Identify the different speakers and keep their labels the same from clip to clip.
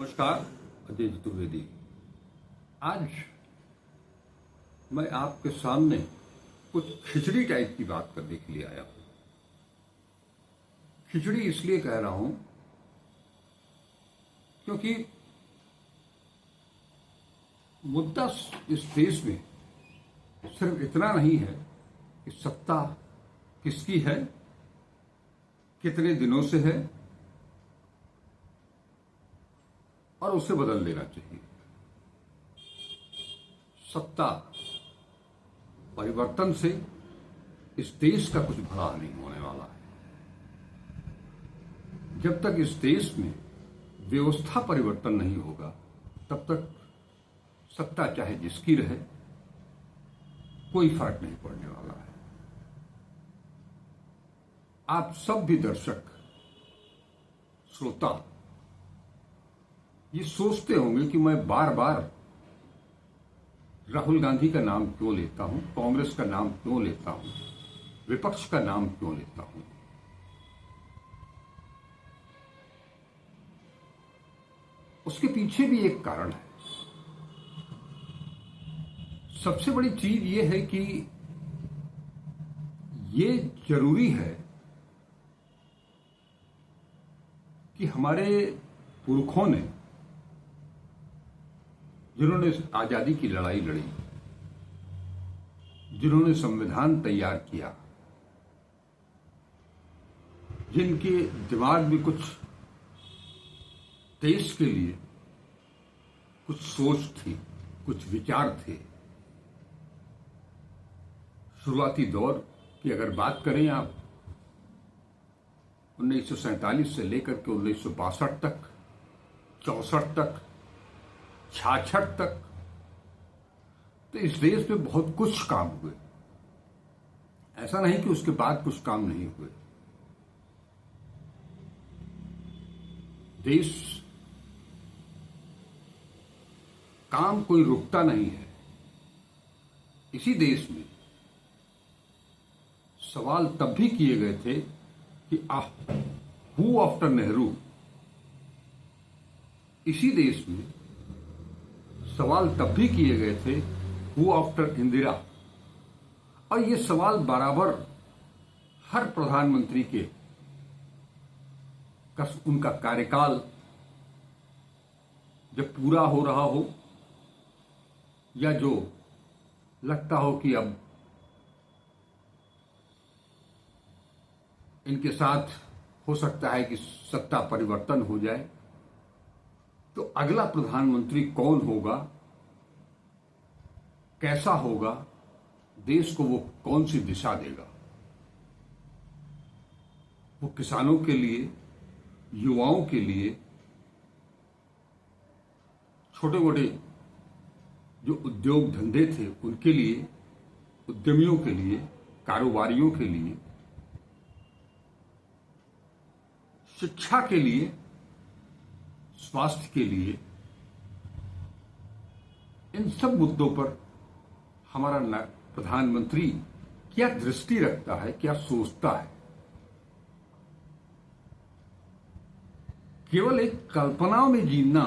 Speaker 1: नमस्कार। अजय चतुर्वेदी। आज मैं आपके सामने कुछ खिचड़ी टाइप की बात करने के लिए आया हूं। खिचड़ी इसलिए कह रहा हूं क्योंकि मुद्दा इस देश में सिर्फ इतना नहीं है कि सत्ता किसकी है, कितने दिनों से है और उसे बदल देना चाहिए। सत्ता परिवर्तन से इस देश का कुछ भला नहीं होने वाला है। जब तक इस देश में व्यवस्था परिवर्तन नहीं होगा तब तक सत्ता चाहे जिसकी रहे कोई फर्क नहीं पड़ने वाला है। आप सब भी दर्शक श्रोता ये सोचते होंगे कि मैं बार बार राहुल गांधी का नाम क्यों लेता हूं, कांग्रेस का नाम क्यों लेता हूं, विपक्ष का नाम क्यों लेता हूं। उसके पीछे भी एक कारण है। सबसे बड़ी चीज ये है कि ये जरूरी है कि हमारे पुरखों ने, जिन्होंने आजादी की लड़ाई लड़ी, जिन्होंने संविधान तैयार किया, जिनके दिमाग में कुछ देश के लिए कुछ सोच थी, कुछ विचार थे। शुरुआती दौर की अगर बात करें आप 1947 से लेकर के 1962 तक, 64 तक, 66 तक, तो इस देश में बहुत कुछ काम हुए। ऐसा नहीं कि उसके बाद कुछ काम नहीं हुए। देश काम कोई रुकता नहीं है। इसी देश में सवाल तब भी किए गए थे कि हु आफ्टर नेहरू। इसी देश में सवाल तब भी किए गए थे हु आफ्टर इंदिरा। और ये सवाल बराबर हर प्रधानमंत्री के उनका कार्यकाल जब पूरा हो रहा हो या जो लगता हो कि अब इनके साथ हो सकता है कि सत्ता परिवर्तन हो जाए, तो अगला प्रधानमंत्री कौन होगा, कैसा होगा, देश को वो कौन सी दिशा देगा। वो किसानों के लिए, युवाओं के लिए, छोटे मोटे जो उद्योग धंधे थे उनके लिए, उद्यमियों के लिए, कारोबारियों के लिए, शिक्षा के लिए, स्वास्थ्य के लिए, इन सब मुद्दों पर हमारा प्रधानमंत्री क्या दृष्टि रखता है, क्या सोचता है। केवल एक कल्पना में जीना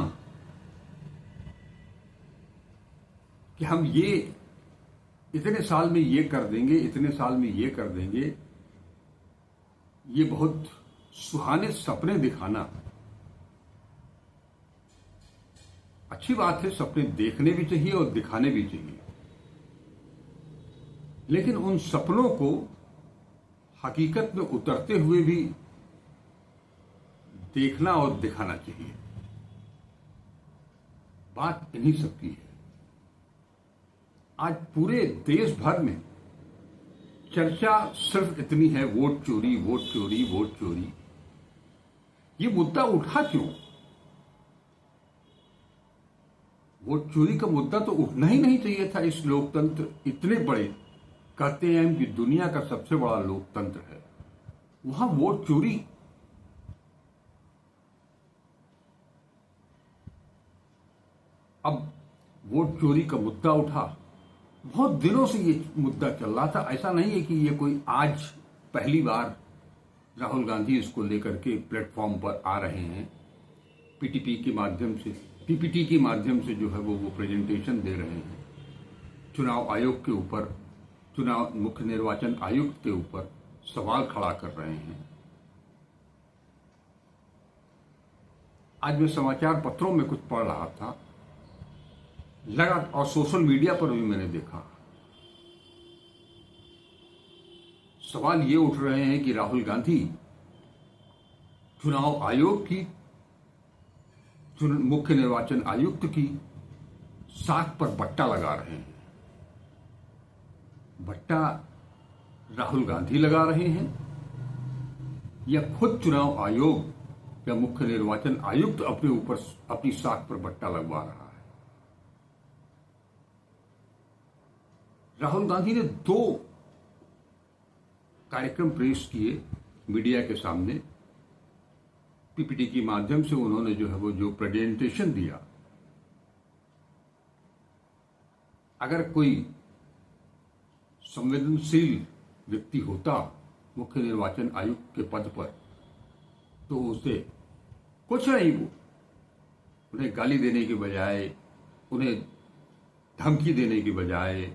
Speaker 1: कि हम ये इतने साल में ये कर देंगे, इतने साल में ये कर देंगे, ये बहुत सुहाने सपने दिखाना अच्छी बात है। सपने देखने भी चाहिए और दिखाने भी चाहिए, लेकिन उन सपनों को हकीकत में उतरते हुए भी देखना और दिखाना चाहिए। बात इन्हीं सब की है। आज पूरे देश भर में चर्चा सिर्फ इतनी है, वोट चोरी, वोट चोरी, वोट चोरी। ये मुद्दा उठा क्यों? वोट चोरी का मुद्दा तो उठना ही नहीं चाहिए था। इस लोकतंत्र इतने बड़े, कहते हैं कि दुनिया का सबसे बड़ा लोकतंत्र है, वहां वोट चोरी। अब वोट चोरी का मुद्दा उठा। बहुत दिनों से ये मुद्दा चल रहा था। ऐसा नहीं है कि ये कोई आज पहली बार राहुल गांधी इसको लेकर के प्लेटफॉर्म पर आ रहे हैं। पीटीपी के माध्यम से, पीपीटी के माध्यम से जो है वो प्रेजेंटेशन दे रहे हैं, चुनाव आयोग के ऊपर, चुनाव मुख्य निर्वाचन आयुक्त के ऊपर सवाल खड़ा कर रहे हैं। आज मैं समाचार पत्रों में कुछ पढ़ रहा था, लगा, और सोशल मीडिया पर भी मैंने देखा, सवाल ये उठ रहे हैं कि राहुल गांधी चुनाव आयोग की, मुख्य निर्वाचन आयुक्त की साख पर बट्टा लगा रहे हैं। बट्टा राहुल गांधी लगा रहे हैं या खुद चुनाव आयोग या मुख्य निर्वाचन आयुक्त अपने ऊपर अपनी साख पर बट्टा लगवा रहा है। राहुल गांधी ने 2 कार्यक्रम पेश किए मीडिया के सामने। पीपीटी के माध्यम से उन्होंने जो है वो जो प्रेजेंटेशन दिया, अगर कोई संवेदनशील व्यक्ति होता मुख्य निर्वाचन आयुक्त के पद पर, तो उसे कुछ नहीं, वो उन्हें गाली देने के बजाय, उन्हें धमकी देने के बजाय,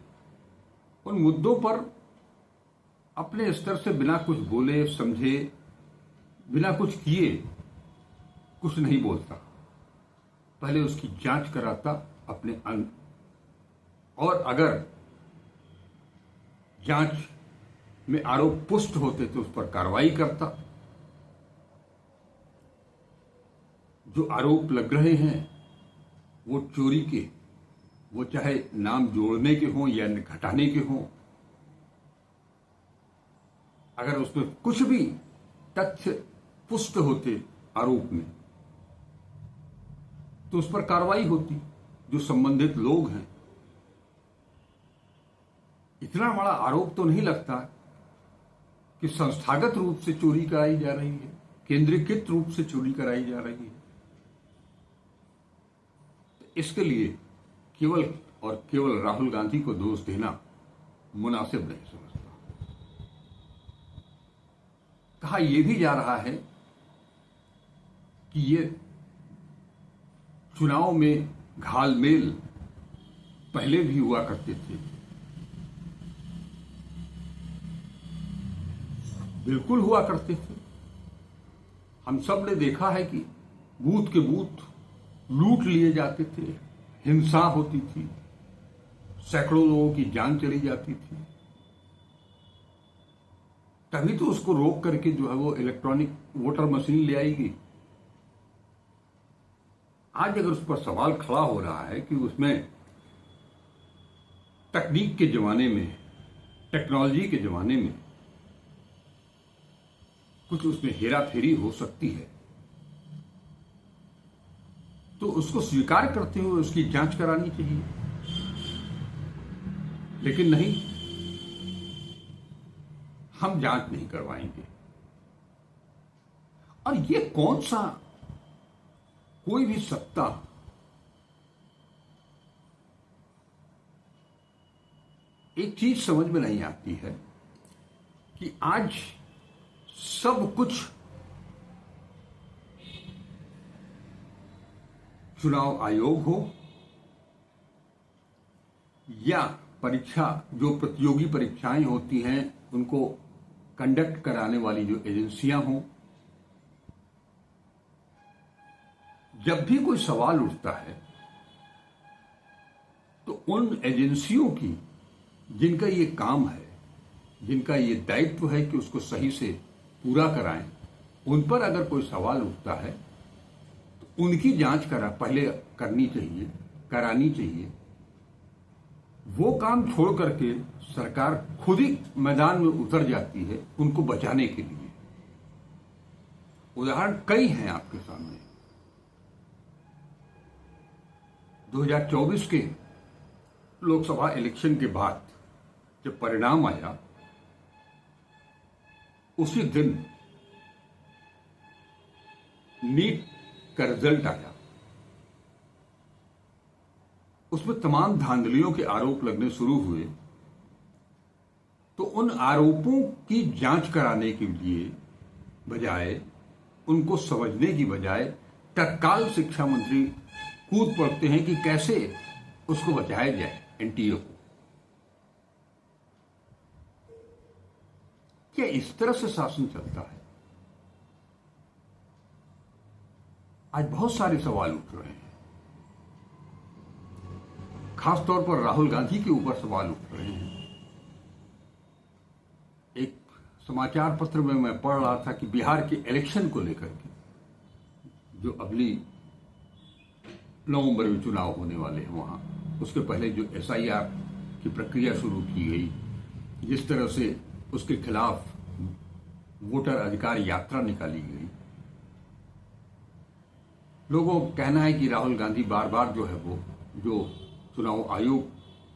Speaker 1: उन मुद्दों पर अपने स्तर से बिना कुछ बोले समझे, बिना कुछ किए कुछ नहीं बोलता, पहले उसकी जांच कराता अपने और अगर जांच में आरोप पुष्ट होते तो उस पर कार्रवाई करता। जो आरोप लग रहे हैं वो चोरी के, वो चाहे नाम जोड़ने के हों या घटाने के हों, अगर उसमें कुछ भी तथ्य पुष्ट होते आरोप में तो उस पर कार्रवाई होती, जो संबंधित लोग हैं। इतना बड़ा आरोप तो नहीं लगता कि संस्थागत रूप से चोरी कराई जा रही है, केंद्रीकृत रूप से चोरी कराई जा रही है। इसके लिए केवल और केवल राहुल गांधी को दोष देना मुनासिब नहीं समझता। कहा यह भी जा रहा है कि ये चुनाव में घालमेल पहले भी हुआ करते थे। बिल्कुल हुआ करते थे। हम सब ने देखा है कि बूथ के बूथ लूट लिए जाते थे, हिंसा होती थी, सैकड़ों लोगों की जान चली जाती थी। तभी तो उसको रोक करके जो है वो इलेक्ट्रॉनिक वोटर मशीन ले आई गई। आज अगर उस पर सवाल खड़ा हो रहा है कि उसमें तकनीक के जमाने में, टेक्नोलॉजी के जमाने में कुछ उसमें हेरा फेरी हो सकती है, तो उसको स्वीकार करते हुए उसकी जांच करानी चाहिए। लेकिन नहीं, हम जांच नहीं करवाएंगे। और ये कौन सा, कोई भी सत्ता एक चीज समझ में नहीं आती है कि आज सब कुछ चुनाव आयोग हो या परीक्षा, जो प्रतियोगी परीक्षाएं होती हैं उनको कंडक्ट कराने वाली जो एजेंसियां हों, जब भी कोई सवाल उठता है तो उन एजेंसियों की, जिनका ये काम है, जिनका ये दायित्व है कि उसको सही से पूरा कराएं, उन पर अगर कोई सवाल उठता है तो उनकी जांच पहले करनी चाहिए, करानी चाहिए। वो काम छोड़ करके सरकार खुद ही मैदान में उतर जाती है उनको बचाने के लिए। उदाहरण कई हैं आपके सामने। 2024 के लोकसभा इलेक्शन के बाद जब परिणाम आया, उसी दिन नीट का रिजल्ट आया। उसमें तमाम धांधलियों के आरोप लगने शुरू हुए। तो उन आरोपों की जांच कराने के लिए बजाय, उनको समझने की बजाय तत्काल शिक्षा मंत्री कूद पड़ते हैं कि कैसे उसको बचाया जाए, एनटीए को। क्या इस तरह से शासन चलता है? आज बहुत सारे सवाल उठ रहे हैं, खासतौर पर राहुल गांधी के ऊपर सवाल उठ रहे हैं। एक समाचार पत्र में मैं पढ़ रहा था कि बिहार के इलेक्शन को लेकर के, जो अगली नवंबर में चुनाव होने वाले हैं, वहां उसके पहले जो एसआईआर की प्रक्रिया शुरू की गई, जिस तरह से उसके खिलाफ वोटर अधिकार यात्रा निकाली गई, लोगों का कहना है कि राहुल गांधी बार बार जो है वो जो चुनाव आयोग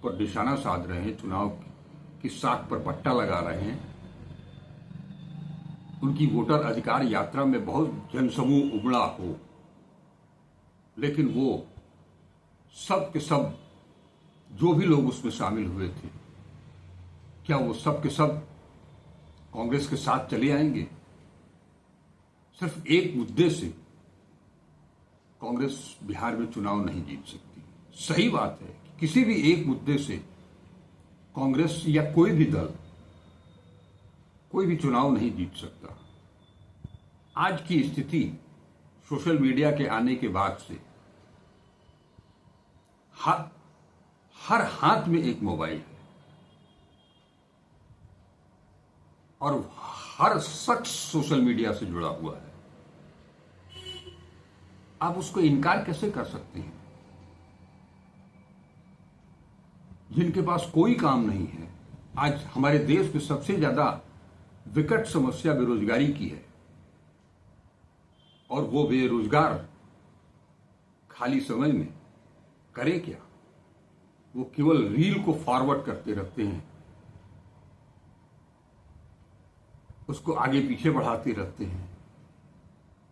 Speaker 1: पर निशाना साध रहे हैं, चुनाव की साख पर पट्टा लगा रहे हैं, उनकी वोटर अधिकार यात्रा में बहुत जनसमूह उमड़ा हो, लेकिन वो सब के सब जो भी लोग उसमें शामिल हुए थे, क्या वो सब के सब कांग्रेस के साथ चले आएंगे? सिर्फ एक मुद्दे से कांग्रेस बिहार में चुनाव नहीं जीत सकती। सही बात है कि किसी भी एक मुद्दे से कांग्रेस या कोई भी दल कोई भी चुनाव नहीं जीत सकता। आज की स्थिति सोशल मीडिया के आने के बाद से हर हाथ में एक मोबाइल है और हर शख्स सोशल मीडिया से जुड़ा हुआ है। आप उसको इनकार कैसे कर सकते हैं? जिनके पास कोई काम नहीं है, आज हमारे देश में सबसे ज्यादा विकट समस्या बेरोजगारी की है, और वो बेरोजगार खाली समय में करे क्या? वो केवल रील को फॉरवर्ड करते रहते हैं, उसको आगे पीछे बढ़ाते रहते हैं,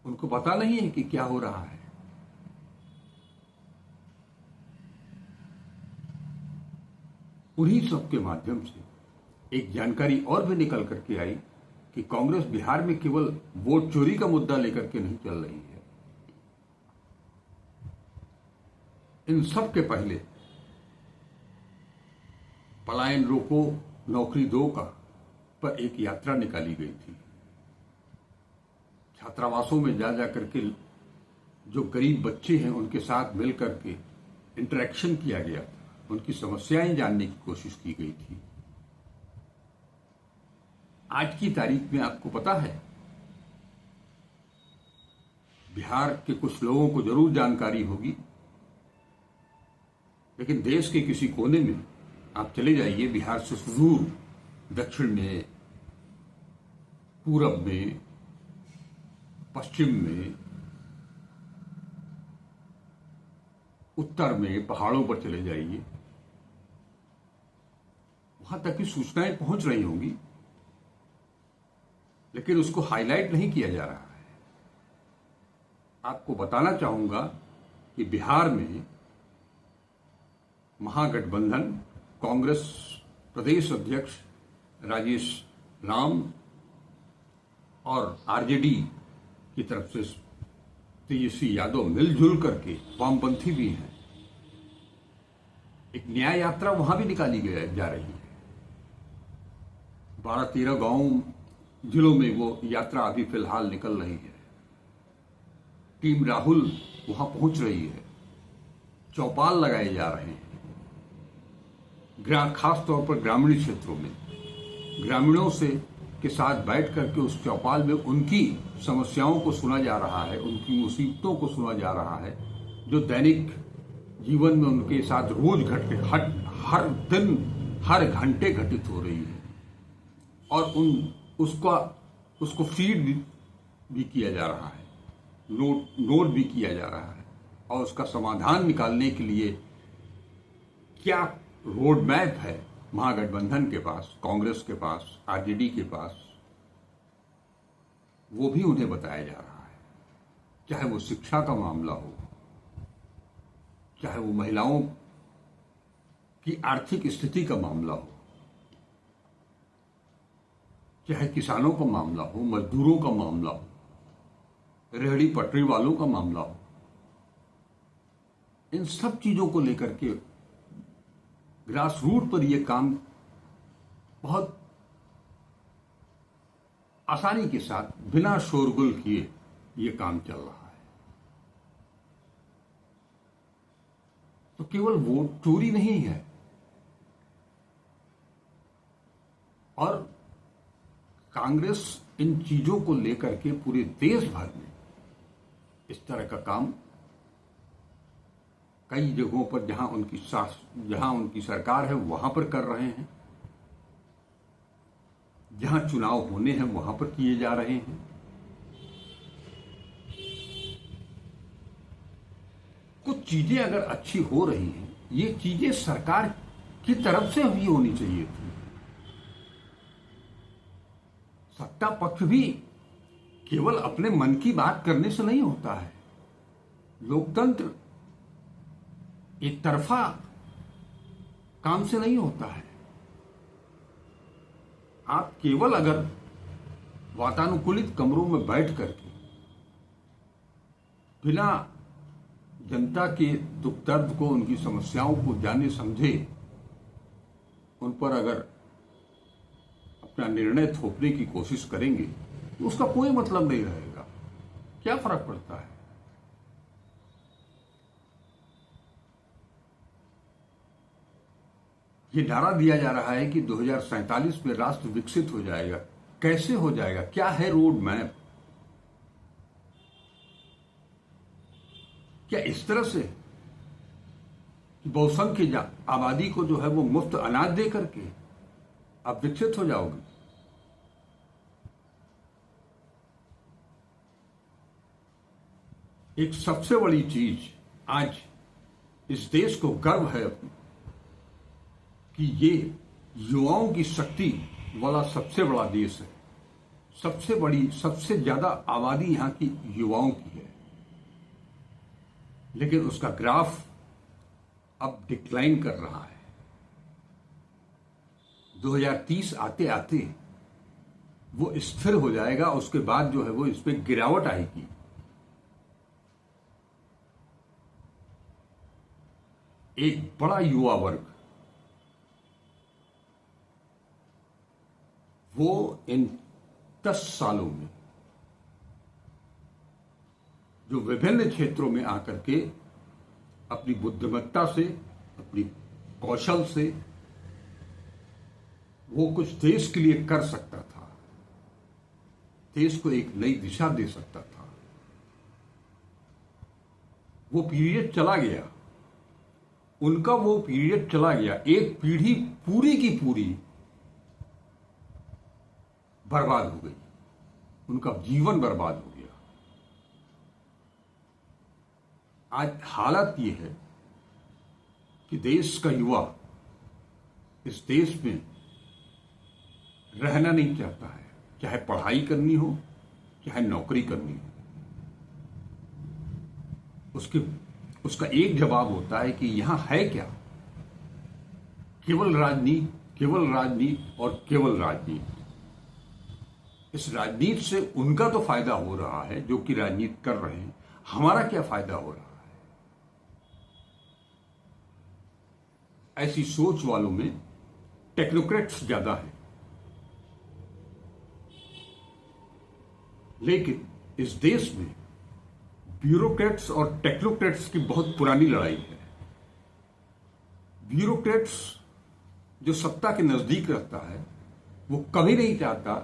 Speaker 1: उनको पता नहीं है कि क्या हो रहा है। उन्हीं सब के माध्यम से एक जानकारी और भी निकल करके आई कि कांग्रेस बिहार में केवल वोट चोरी का मुद्दा लेकर के नहीं चल रही है। इन सब के पहले पलायन रोको नौकरी दो का पर एक यात्रा निकाली गई थी। छात्रावासों में जा करके जो गरीब बच्चे हैं उनके साथ मिल करके इंटरेक्शन किया गया था, उनकी समस्याएं जानने की कोशिश की गई थी। आज की तारीख में आपको पता है, बिहार के कुछ लोगों को जरूर जानकारी होगी, लेकिन देश के किसी कोने में आप चले जाइए, बिहार से सुदूर दक्षिण में, पूरब में, पश्चिम में, उत्तर में, पहाड़ों पर चले जाइए, वहां तक की सूचनाएं पहुंच रही होंगी, लेकिन उसको हाईलाइट नहीं किया जा रहा है। आपको बताना चाहूंगा कि बिहार में महागठबंधन कांग्रेस प्रदेश अध्यक्ष राजेश राम और आरजेडी की तरफ से तेजस्वी यादव मिलजुल करके वामपंथी भी हैं, एक न्याय यात्रा वहां भी निकाली जा रही है। 12-13 गांव जिलों में वो यात्रा अभी फिलहाल निकल रही है। टीम राहुल वहां पहुंच रही है, चौपाल लगाए जा रहे हैं, खास तौर पर ग्रामीण क्षेत्रों में ग्रामीणों से के साथ बैठ करके उस चौपाल में उनकी समस्याओं को सुना जा रहा है, उनकी मुसीबतों को सुना जा रहा है, जो दैनिक जीवन में उनके साथ रोज हर दिन हर घंटे घटित हो रही है, और उसको फीड भी किया जा रहा है, नोट भी किया जा रहा है, और उसका समाधान निकालने के लिए क्या रोड मैप है महागठबंधन के पास, कांग्रेस के पास, आरजेडी के पास, वो भी उन्हें बताया जा रहा है। चाहे वो शिक्षा का मामला हो, चाहे वो महिलाओं की आर्थिक स्थिति का मामला हो, चाहे किसानों का मामला हो, मजदूरों का मामला हो, रेहड़ी पटरी वालों का मामला हो, इन सब चीजों को लेकर के ग्रास रूट पर यह काम बहुत आसानी के साथ बिना शोरगुल किए यह काम चल रहा है। तो केवल वोट चोरी नहीं है, और कांग्रेस इन चीजों को लेकर के पूरे देश भर में इस तरह का काम कई जगहों पर जहां उनकी सरकार है वहां पर कर रहे हैं, जहां चुनाव होने हैं वहां पर किए जा रहे हैं। कुछ चीजें अगर अच्छी हो रही हैं, ये चीजें सरकार की तरफ से भी होनी चाहिए थी। सत्ता पक्ष भी केवल अपने मन की बात करने से नहीं होता है। लोकतंत्र एक तरफा काम से नहीं होता है। आप केवल अगर वातानुकूलित कमरों में बैठ करके बिना जनता के दुख दर्द को, उनकी समस्याओं को जाने समझे उन पर अगर अपना निर्णय थोपने की कोशिश करेंगे तो उसका कोई मतलब नहीं रहेगा। क्या फर्क पड़ता है? ये नारा दिया जा रहा है कि 2047 में राष्ट्र विकसित हो जाएगा। कैसे हो जाएगा? क्या है रोड मैप? क्या इस तरह से कि बहुसंख्य आबादी को जो है वो मुफ्त अनाज दे करके आप विकसित हो जाओगे? एक सबसे बड़ी चीज आज इस देश को गर्व है कि ये युवाओं की शक्ति वाला सबसे बड़ा देश है। सबसे ज्यादा आबादी यहां की युवाओं की है, लेकिन उसका ग्राफ अब डिक्लाइन कर रहा है। 2030 आते आते वो स्थिर हो जाएगा, उसके बाद जो है वो इस पे गिरावट आएगी। एक बड़ा युवा वर्ग वो इन 10 सालों में जो विभिन्न क्षेत्रों में आकर के अपनी बुद्धिमत्ता से, अपनी कौशल से वो कुछ देश के लिए कर सकता था, देश को एक नई दिशा दे सकता था, वो पीरियड चला गया। उनका वो पीरियड चला गया। एक पीढ़ी पूरी की पूरी बर्बाद हो गई, उनका जीवन बर्बाद हो गया। आज हालत ये है कि देश का युवा इस देश में रहना नहीं चाहता है, चाहे पढ़ाई करनी हो, चाहे नौकरी करनी हो। उसका एक जवाब होता है कि यहां है क्या? केवल राजनीति, केवल राजनीति और केवल राजनीति। इस राजनीति से उनका तो फायदा हो रहा है जो कि राजनीति कर रहे हैं, हमारा क्या फायदा हो रहा है? ऐसी सोच वालों में टेक्नोक्रेट्स ज्यादा हैं। लेकिन इस देश में ब्यूरोक्रेट्स और टेक्नोक्रेट्स की बहुत पुरानी लड़ाई है। ब्यूरोक्रेट्स जो सत्ता के नजदीक रहता है वो कभी नहीं चाहता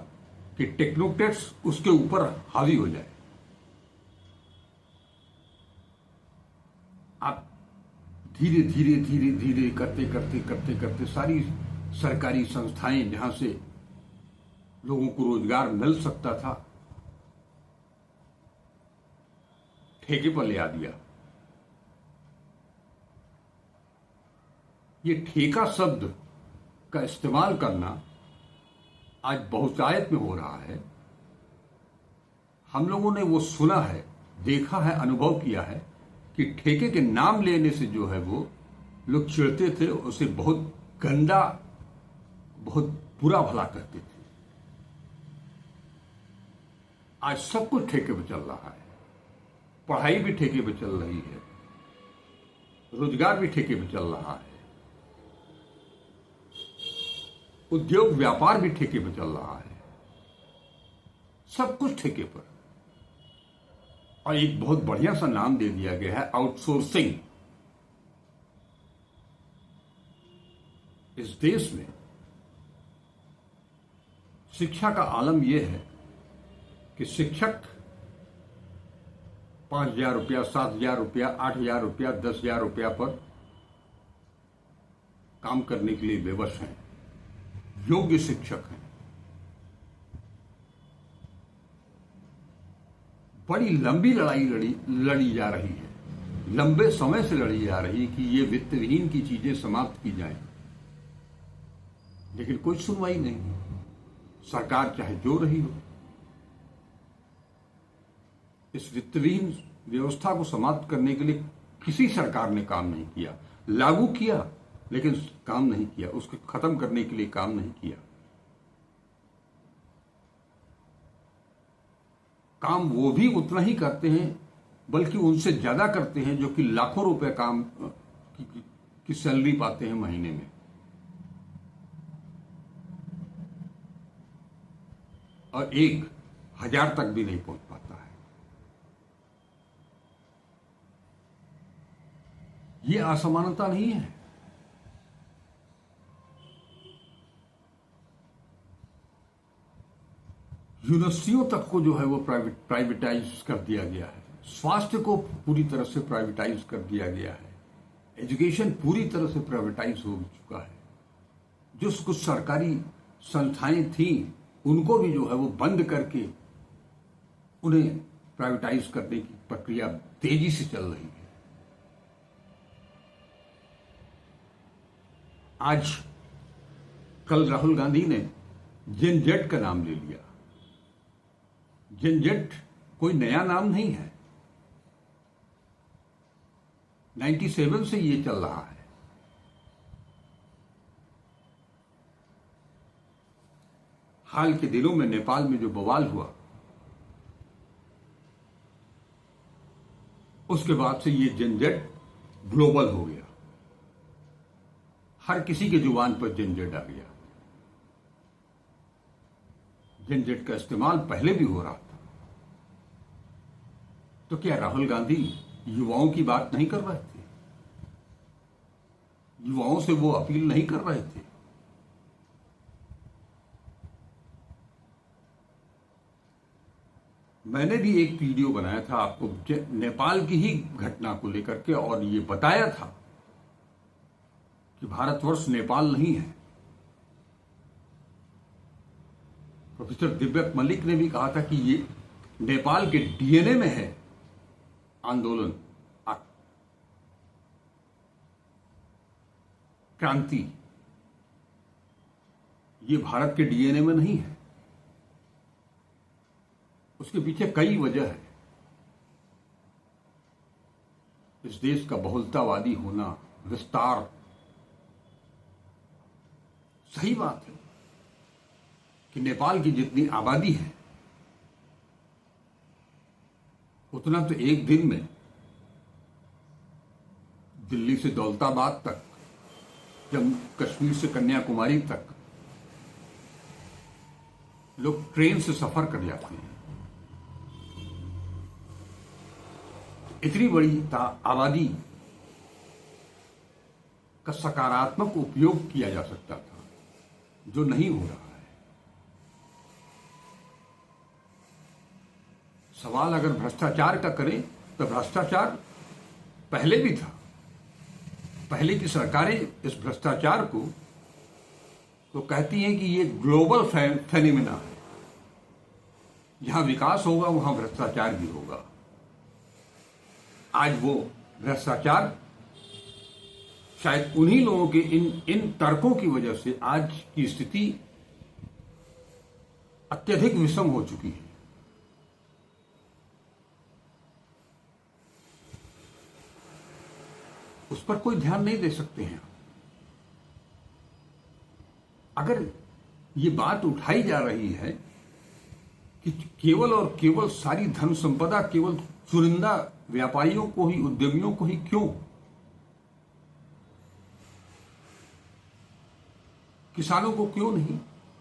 Speaker 1: कि टेक्नोक्रेट्स उसके ऊपर हावी हो जाए। आप धीरे धीरे धीरे धीरे करते सारी सरकारी संस्थाएं जहां से लोगों को रोजगार मिल सकता था, ठेके पर ले आ दिया। ये ठेका शब्द का इस्तेमाल करना आज बहुतायत में हो रहा है। हम लोगों ने वो सुना है, देखा है, अनुभव किया है कि ठेके के नाम लेने से जो है वो लोग चिढ़ते थे, उसे बहुत गंदा, बहुत बुरा भला करते थे। आज सब कुछ ठेके पे चल रहा है, पढ़ाई भी ठेके पे चल रही है, रोजगार भी ठेके पे चल रहा है, उद्योग व्यापार भी ठेके पे चल रहा है, सब कुछ ठेके पर। और एक बहुत बढ़िया सा नाम दे दिया गया है, आउटसोर्सिंग। इस देश में शिक्षा का आलम यह है कि शिक्षक 5,000 रुपया, 7,000 रुपया, 8,000 रुपया, 10,000 रुपया पर काम करने के लिए विवश हैं, योग्य शिक्षक हैं। बड़ी लंबी लड़ाई लड़ी जा रही है, लंबे समय से लड़ी जा रही है कि ये वित्तहीन की चीजें समाप्त की जाएं, लेकिन कोई सुनवाई नहीं। सरकार चाहे जो रही हो, इस वित्तहीन व्यवस्था को समाप्त करने के लिए किसी सरकार ने काम नहीं किया। लागू किया लेकिन काम नहीं किया, उसको खत्म करने के लिए काम नहीं किया। काम वो भी उतना ही करते हैं, बल्कि उनसे ज्यादा करते हैं, जो कि लाखों रुपए काम की सैलरी पाते हैं महीने में। और 1,000 तक भी नहीं पहुंच पाता है। ये असमानता नहीं है। यूनिवर्सिटियों तक को जो है वो प्राइवेटाइज कर दिया गया है, स्वास्थ्य को पूरी तरह से प्राइवेटाइज कर दिया गया है, एजुकेशन पूरी तरह से प्राइवेटाइज हो चुका है। जो कुछ सरकारी संस्थाएं थी उनको भी जो है वो बंद करके उन्हें प्राइवेटाइज करने की प्रक्रिया तेजी से चल रही है। आज कल राहुल गांधी ने जेनजेड का नाम ले लिया। जेनजेड कोई नया नाम नहीं है, 97 से ये चल रहा है। हाल के दिनों में नेपाल में जो बवाल हुआ, उसके बाद से ये जेनजेड ग्लोबल हो गया। हर किसी के जुबान पर जेनजेड आ गया। जेनजेड का इस्तेमाल पहले भी हो रहा था। तो क्या राहुल गांधी युवाओं की बात नहीं कर रहे थे? युवाओं से वो अपील नहीं कर रहे थे? मैंने भी एक वीडियो बनाया था आपको नेपाल की ही घटना को लेकर के, और ये बताया था कि भारतवर्ष नेपाल नहीं है। प्रोफेसर दिव्यक मलिक ने भी कहा था कि ये नेपाल के डीएनए में है आंदोलन, क्रांति। ये भारत के डीएनए में नहीं है। उसके पीछे कई वजह है। इस देश का बहुलतावादी होना, विस्तार, सही बात है कि नेपाल की जितनी आबादी है उतना तो एक दिन में दिल्ली से दौलताबाद तक, जम्मू कश्मीर से कन्याकुमारी तक लोग ट्रेन से सफर कर जाते हैं। इतनी बड़ी आबादी का सकारात्मक उपयोग किया जा सकता था, जो नहीं हो रहा है। सवाल अगर भ्रष्टाचार का करें तो भ्रष्टाचार पहले भी था। पहले की सरकारें इस भ्रष्टाचार को तो कहती हैं कि ये ग्लोबल फेनोमेना है, जहां विकास होगा वहां भ्रष्टाचार भी होगा। आज वो भ्रष्टाचार शायद उन्हीं लोगों के इन तर्कों की वजह से आज की स्थिति अत्यधिक विषम हो चुकी है। उस पर कोई ध्यान नहीं दे सकते हैं। अगर ये बात उठाई जा रही है कि केवल और केवल सारी धन संपदा केवल चुनिंदा व्यापारियों को ही, उद्यमियों को ही क्यों, किसानों को क्यों नहीं,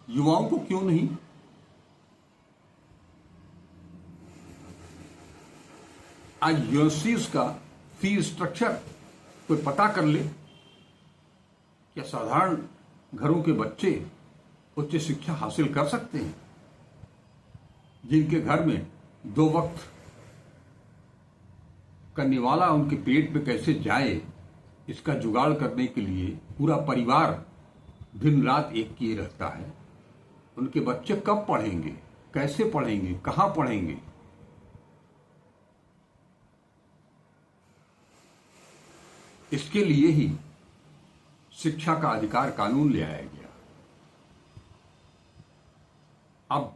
Speaker 1: युवाओं को क्यों नहीं? आज यूनिवर्सिटीज का फी स्ट्रक्चर कोई पता कर ले। क्या साधारण घरों के बच्चे उच्च शिक्षा हासिल कर सकते हैं? जिनके घर में 2 वक्त का निवाला उनके पेट में कैसे जाए, इसका जुगाड़ करने के लिए पूरा परिवार दिन रात एक किए रहता है। उनके बच्चे कब पढ़ेंगे, कैसे पढ़ेंगे, कहां पढ़ेंगे? इसके लिए ही शिक्षा का अधिकार कानून ले आया गया। अब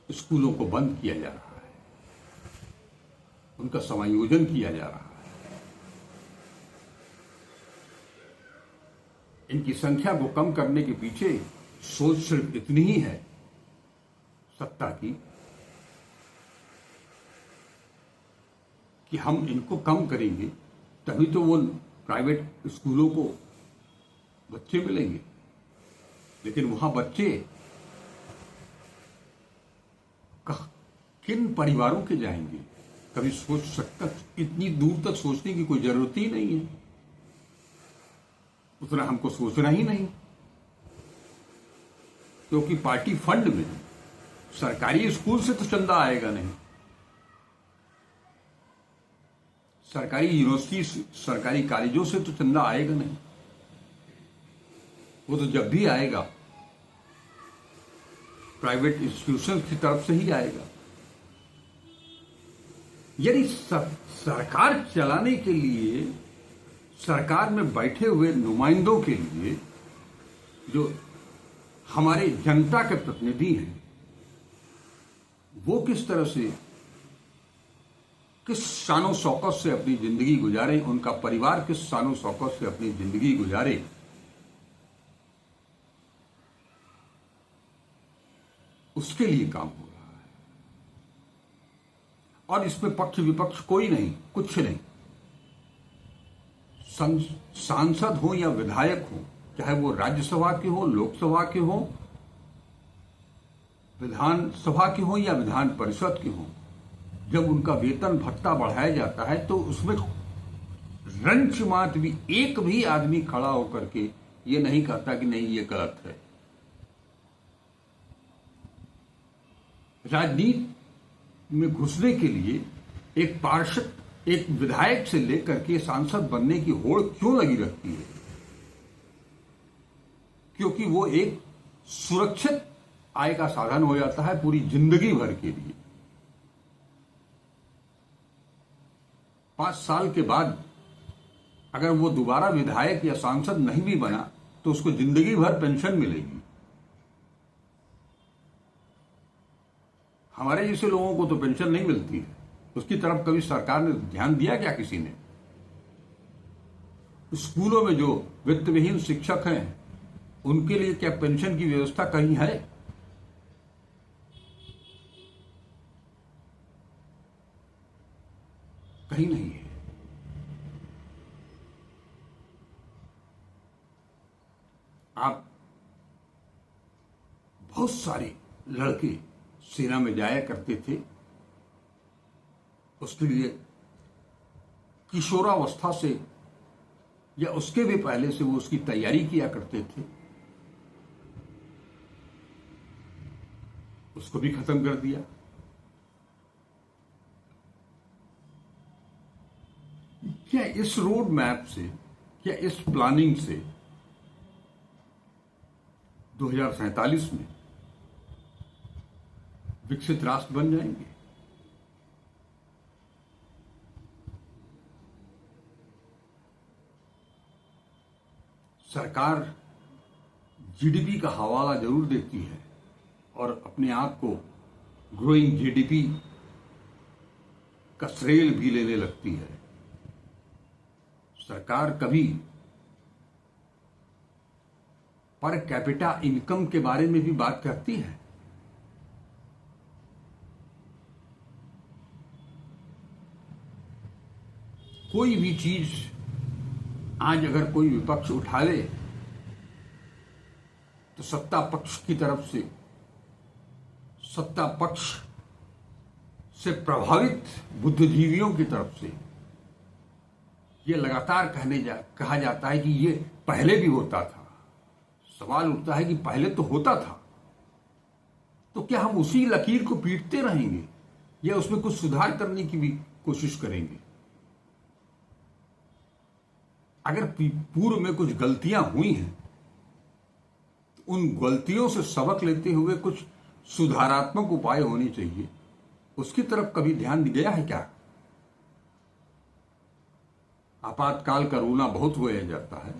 Speaker 1: स्कूलों को बंद किया जा रहा है, उनका समायोजन किया जा रहा है। इनकी संख्या को कम करने के पीछे सोच सिर्फ इतनी ही है, सत्ता की, कि हम इनको कम करेंगे तभी तो वो प्राइवेट स्कूलों को बच्चे मिलेंगे। लेकिन वहां बच्चे किन परिवारों के जाएंगे? कभी सोच सकता? इतनी दूर तक सोचने की कोई जरूरत ही नहीं है, उतना हमको सोचना ही नहीं। क्योंकि पार्टी फंड में सरकारी स्कूल से तो चंदा आएगा नहीं, सरकारी यूनिवर्सिटी, सरकारी कॉलेजों से तो चंदा आएगा नहीं। वो तो जब भी आएगा प्राइवेट इंस्टीट्यूशन की तरफ से ही आएगा। यानी सरकार चलाने के लिए, सरकार में बैठे हुए नुमाइंदों के लिए, जो हमारे जनता के प्रतिनिधि हैं, वो किस तरह से, किस शानो शौकत से अपनी जिंदगी गुजारे, उनका परिवार किस शानो शौकत से अपनी जिंदगी गुजारे, उसके लिए काम हो रहा है। और इसमें पक्ष विपक्ष कोई नहीं, कुछ नहीं। सांसद हो या विधायक हो, चाहे वो राज्यसभा के हो, लोकसभा के हो, विधानसभा के हो या विधान परिषद के हो, जब उनका वेतन भत्ता बढ़ाया जाता है तो उसमें रंच मात्र भी एक भी आदमी खड़ा होकर के ये नहीं कहता कि नहीं ये गलत है। राजनीति में घुसने के लिए एक पार्षद, एक विधायक से लेकर के सांसद बनने की होड़ क्यों लगी रहती है? क्योंकि वो एक सुरक्षित आय का साधन हो जाता है पूरी जिंदगी भर के लिए। 5 साल के बाद अगर वो दोबारा विधायक या सांसद नहीं भी बना तो उसको जिंदगी भर पेंशन मिलेगी। हमारे जैसे लोगों को तो पेंशन नहीं मिलती है। उसकी तरफ कभी सरकार ने ध्यान दिया क्या? किसी ने? स्कूलों में जो वित्त विहीन शिक्षक हैं उनके लिए क्या पेंशन की व्यवस्था कहीं है? कहीं नहीं है। आप बहुत सारे लड़के सेना में जाया करते थे, उसके लिए किशोरावस्था से या उसके भी पहले से वो उसकी तैयारी किया करते थे, उसको भी खत्म कर दिया। क्या इस रोड मैप से, क्या इस प्लानिंग से 2047 में विकसित राष्ट्र बन जाएंगे? सरकार जीडीपी का हवाला जरूर देती है और अपने आप को ग्रोइंग जीडीपी का श्रेय भी लेने लगती है। सरकार कभी पर कैपिटा इनकम के बारे में भी बात करती है। कोई भी चीज आज अगर कोई विपक्ष उठावे तो सत्ता पक्ष की तरफ से, सत्ता पक्ष से प्रभावित बुद्धिजीवियों की तरफ से ये लगातार कहा जाता है कि ये पहले भी होता था। सवाल उठता है कि पहले तो होता था, तो क्या हम उसी लकीर को पीटते रहेंगे या उसमें कुछ सुधार करने की भी कोशिश करेंगे? अगर पूर्व में कुछ गलतियां हुई हैं तो उन गलतियों से सबक लेते हुए कुछ सुधारात्मक उपाय होने चाहिए। उसकी तरफ कभी ध्यान गया है क्या? आपातकाल का रोना बहुत होया जाता है।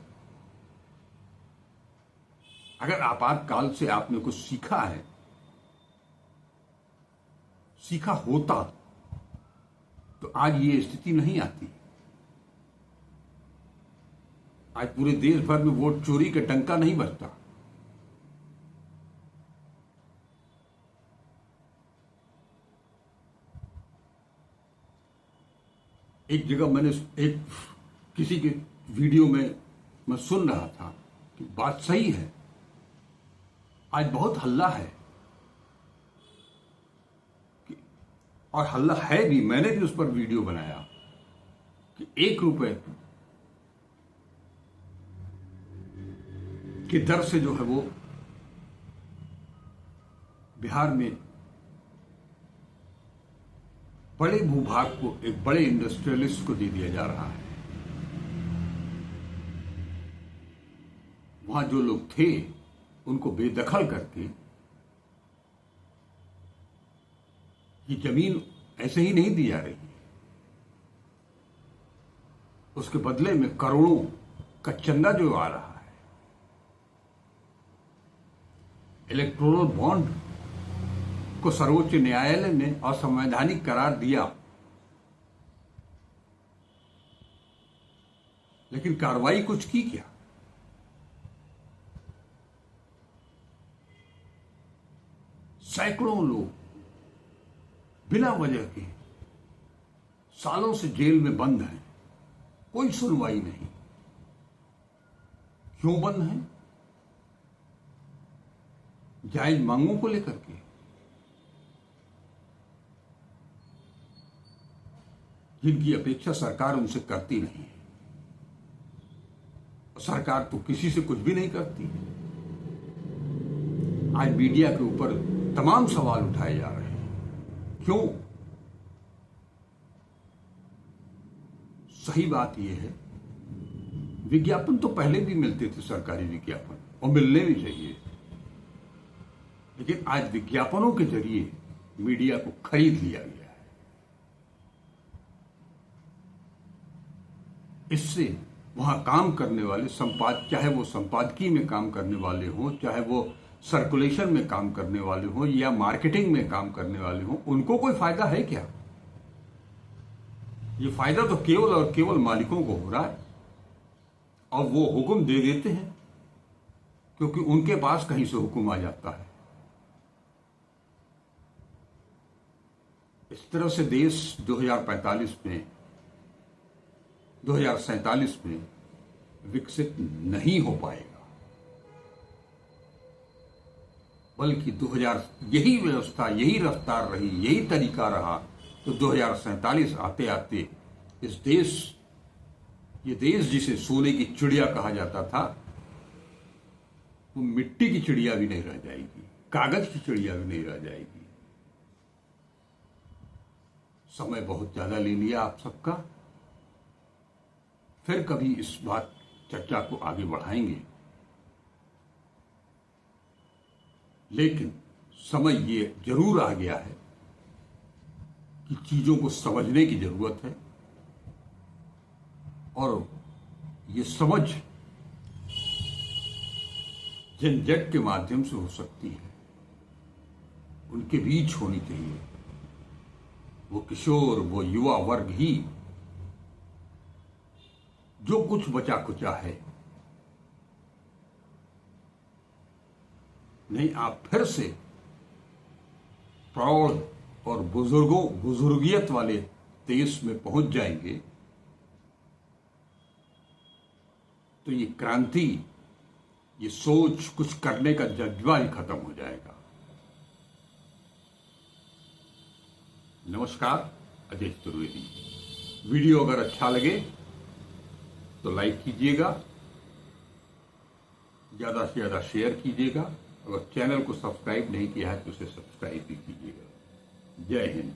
Speaker 1: अगर आपातकाल से आपने कुछ सीखा है, सीखा होता तो आज ये स्थिति नहीं आती। आज पूरे देश भर में वोट चोरी का डंका नहीं बजता। एक जगह मैंने एक किसी के वीडियो में मैं सुन रहा था कि बात सही है। आज बहुत हल्ला है और हल्ला है भी, मैंने भी उस पर वीडियो बनाया कि 1 रुपए की दर से जो है वो बिहार में बड़े भूभाग को एक बड़े इंडस्ट्रियलिस्ट को दे दिया जा रहा है। वहां जो लोग थे उनको बेदखल करके, ये जमीन ऐसे ही नहीं दी जा रही, उसके बदले में करोड़ों का चंदा जो आ रहा है। इलेक्टोरल बॉन्ड को सर्वोच्च न्यायालय ने असंवैधानिक करार दिया, लेकिन कार्रवाई कुछ की क्या? सैकड़ों लोग बिना वजह के सालों से जेल में बंद हैं, कोई सुनवाई नहीं। क्यों बंद हैं? जायज मांगों को लेकर के। जिनकी अपेक्षा सरकार उनसे करती नहीं है। सरकार तो किसी से कुछ भी नहीं करती। आज मीडिया के ऊपर तमाम सवाल उठाए जा रहे हैं। क्यों? सही बात यह है, विज्ञापन तो पहले भी मिलते थे, सरकारी विज्ञापन, और मिलने भी चाहिए, लेकिन आज विज्ञापनों के जरिए मीडिया को खरीद लिया गया है। इससे वहां काम करने वाले चाहे वो संपादकीय में काम करने वाले हों, चाहे वो सर्कुलेशन में काम करने वाले हों या मार्केटिंग में काम करने वाले हों, उनको कोई फायदा है क्या? ये फायदा तो केवल और केवल मालिकों को हो रहा है, और वो हुक्म दे देते हैं क्योंकि उनके पास कहीं से हुक्म आ जाता है। इस तरह से देश 2047 में विकसित नहीं हो पाएगा, बल्कि यही व्यवस्था, यही रफ्तार रही, यही तरीका रहा तो 2047 आते आते ये देश जिसे सोने की चिड़िया कहा जाता था, वो मिट्टी की चिड़िया भी नहीं रह जाएगी, कागज की चिड़िया भी नहीं रह जाएगी। समय बहुत ज्यादा ले लिया आप सबका, फिर कभी इस बात चर्चा को आगे बढ़ाएंगे, लेकिन समय ये जरूर आ गया है कि चीजों को समझने की जरूरत है, और ये समझ जन जट के माध्यम से हो सकती है, उनके बीच होनी चाहिए। वो किशोर, वो युवा वर्ग ही जो कुछ बचा कुचा है, नहीं आप फिर से प्रौढ़ और बुजुर्गियत वाले देश में पहुंच जाएंगे तो ये क्रांति, ये सोच कुछ करने का जज्बा ही खत्म हो जाएगा। नमस्कार, अजय चतुर्वेदी। वीडियो अगर अच्छा लगे तो लाइक कीजिएगा, ज्यादा से ज्यादा शेयर कीजिएगा। अगर चैनल को सब्सक्राइब नहीं किया है तो उसे सब्सक्राइब भी कीजिएगा। जय हिंद।